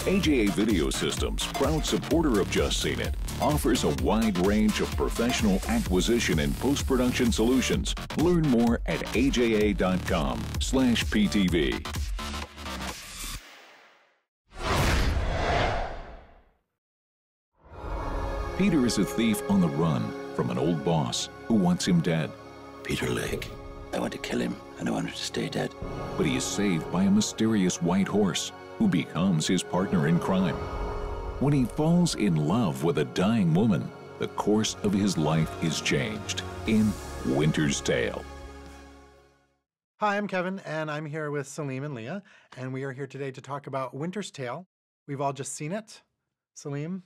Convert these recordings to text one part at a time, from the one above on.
AJA Video Systems, proud supporter of Just Seen It, offers a wide range of professional acquisition and post-production solutions. Learn more at aja.com/PTV. Peter is a thief on the run from an old boss who wants him dead. Peter Lake. I want to kill him, and I want him to stay dead. But he is saved by a mysterious white horse who becomes his partner in crime. When he falls in love with a dying woman, the course of his life is changed in Winter's Tale. Hi, I'm Kevin, and I'm here with Salim and Leah, and we are here today to talk about Winter's Tale. We've all just seen it. Salim,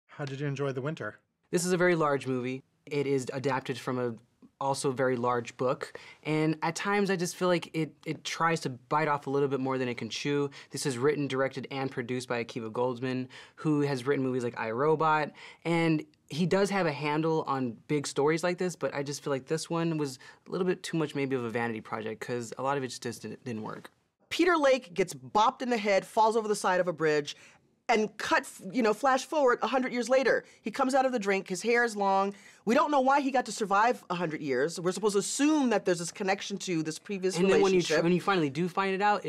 how did you enjoy the winter? This is a very large movie. It is adapted from a also very large book, and at times I just feel like it tries to bite off a little bit more than it can chew. This is written, directed, and produced by Akiva Goldsman, who has written movies like iRobot, and he does have a handle on big stories like this, but I just feel like this one was a little bit too much maybe of a vanity project, because a lot of it just didn't work. Peter Lake gets bopped in the head, falls over the side of a bridge, and flash forward 100 years later. He comes out of the drink, his hair is long. We don't know why he got to survive 100 years. We're supposed to assume that there's this connection to this previous relationship. And then when you finally do find it out,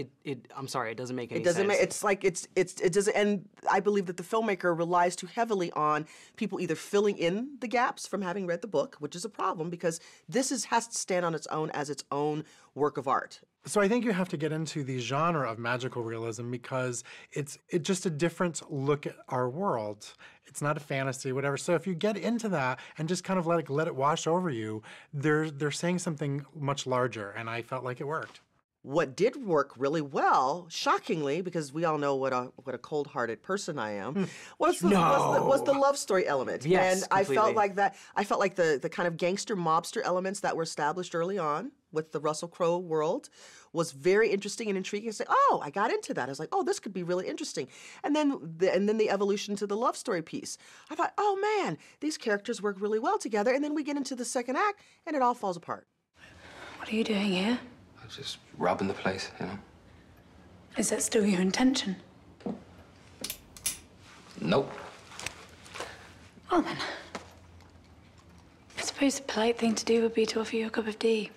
I'm sorry, it doesn't make any sense. It doesn't, and I believe that the filmmaker relies too heavily on people either filling in the gaps from having read the book, which is a problem because this has to stand on its own as its own work of art. So I think you have to get into the genre of magical realism because it's just a different look at our world. It's not a fantasy, whatever. So if you get into that and just kind of let it wash over you, they're saying something much larger, and I felt like it worked. What did work really well, shockingly, because we all know what a cold-hearted person I am, was the love story element. Yes, and completely. I felt like that. I felt like the kind of gangster mobster elements that were established early on with the Russell Crowe world was very interesting and intriguing. I said, oh, I got into that. I was like, oh, this could be really interesting. And then the evolution to the love story piece. I thought, oh man, these characters work really well together. And then we get into the second act, and it all falls apart. What are you doing here? I was just robbing the place, you know. Is that still your intention? Nope. Well then, I suppose the polite thing to do would be to offer you a cup of tea.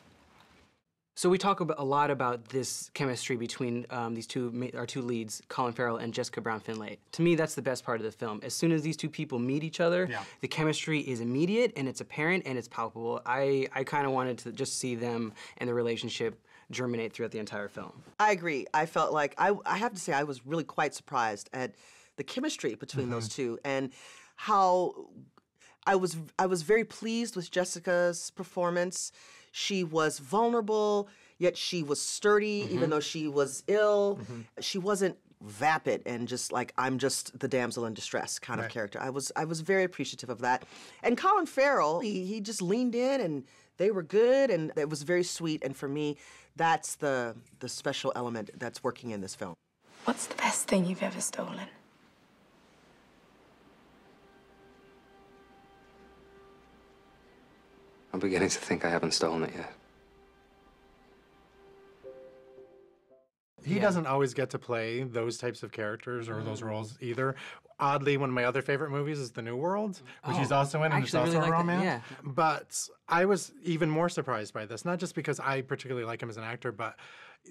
So we talk a lot about this chemistry between our two leads, Colin Farrell and Jessica Brown Findlay. To me, that's the best part of the film. As soon as these two people meet each other, the chemistry is immediate and it's apparent and it's palpable. I kind of wanted to just see them and the relationship germinate throughout the entire film. I agree. I felt like, I have to say, I was really quite surprised at the chemistry between those two and how I was very pleased with Jessica's performance. She was vulnerable, yet she was sturdy, even though she was ill. She wasn't vapid and just like, I'm just the damsel in distress kind of character. I was very appreciative of that. And Colin Farrell, he just leaned in and they were good and it was very sweet. And for me, that's the special element that's working in this film. What's the best thing you've ever stolen? I'm beginning to think I haven't stolen it yet. He doesn't always get to play those types of characters or those roles either. Oddly, one of my other favorite movies is The New World, which he's also in, and it's also a romance. But I was even more surprised by this, not just because I particularly like him as an actor, but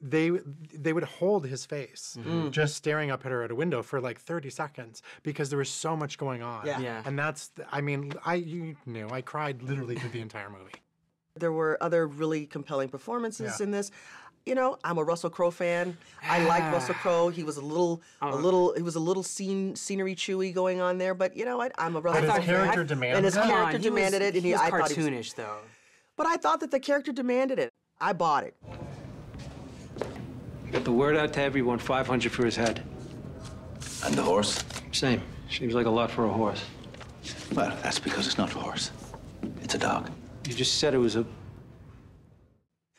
they would hold his face just staring up at her at a window for like 30 seconds because there was so much going on. And that's, you knew, I cried literally through the entire movie. There were other really compelling performances in this. You know, I'm a Russell Crowe fan. I like Russell Crowe. He was a little scenery chewy going on there, but you know what? I'm a Russell Crowe fan. And his character demanded it. And his character demanded it. He was cartoonish, though. But I thought that the character demanded it. I bought it. Got the word out to everyone, 500 for his head. And the horse? Same. Seems like a lot for a horse. Well, that's because it's not a horse. It's a dog. You just said it was a...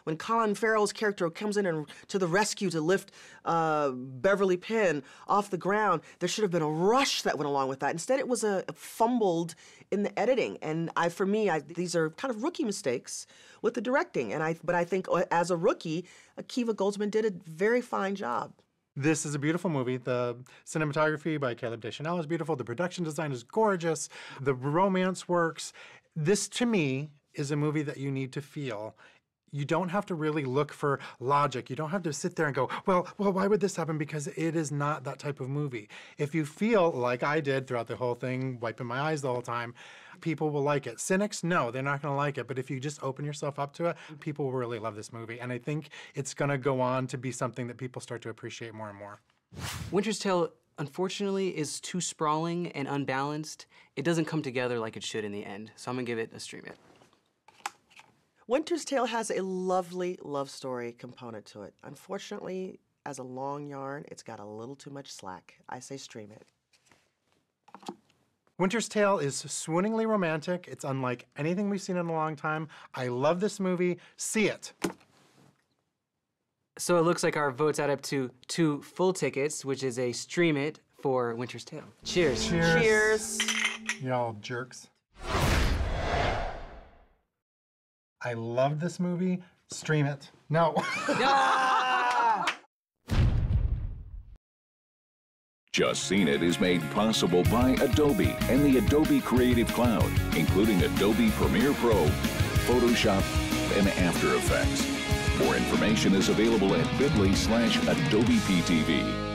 When Colin Farrell's character comes in and to the rescue to lift Beverly Penn off the ground, there should have been a rush that went along with that. Instead, it was fumbled in the editing. And for me, these are kind of rookie mistakes with the directing. But I think as a rookie, Akiva Goldsman did a very fine job. This is a beautiful movie. The cinematography by Caleb Deschanel is beautiful. The production design is gorgeous. The romance works. This, to me, is a movie that you need to feel. You don't have to really look for logic. You don't have to sit there and go, well, why would this happen? Because it is not that type of movie. If you feel like I did throughout the whole thing, wiping my eyes the whole time, people will like it. Cynics, no, they're not going to like it. But if you just open yourself up to it, people will really love this movie. And I think it's going to go on to be something that people start to appreciate more and more. Winter's Tale, unfortunately, is too sprawling and unbalanced. It doesn't come together like it should in the end. So I'm going to give it a stream it. Winter's Tale has a lovely love story component to it. Unfortunately, as a long yarn, it's got a little too much slack. I say stream it. Winter's Tale is swooningly romantic. It's unlike anything we've seen in a long time. I love this movie. See it. So it looks like our votes add up to 2 full tickets, which is a stream it for Winter's Tale. Cheers. Cheers. Cheers. Y'all jerks. I love this movie. Stream it. No. Just Seen It is made possible by Adobe and the Adobe Creative Cloud, including Adobe Premiere Pro, Photoshop, and After Effects. More information is available at bit.ly/AdobePTV.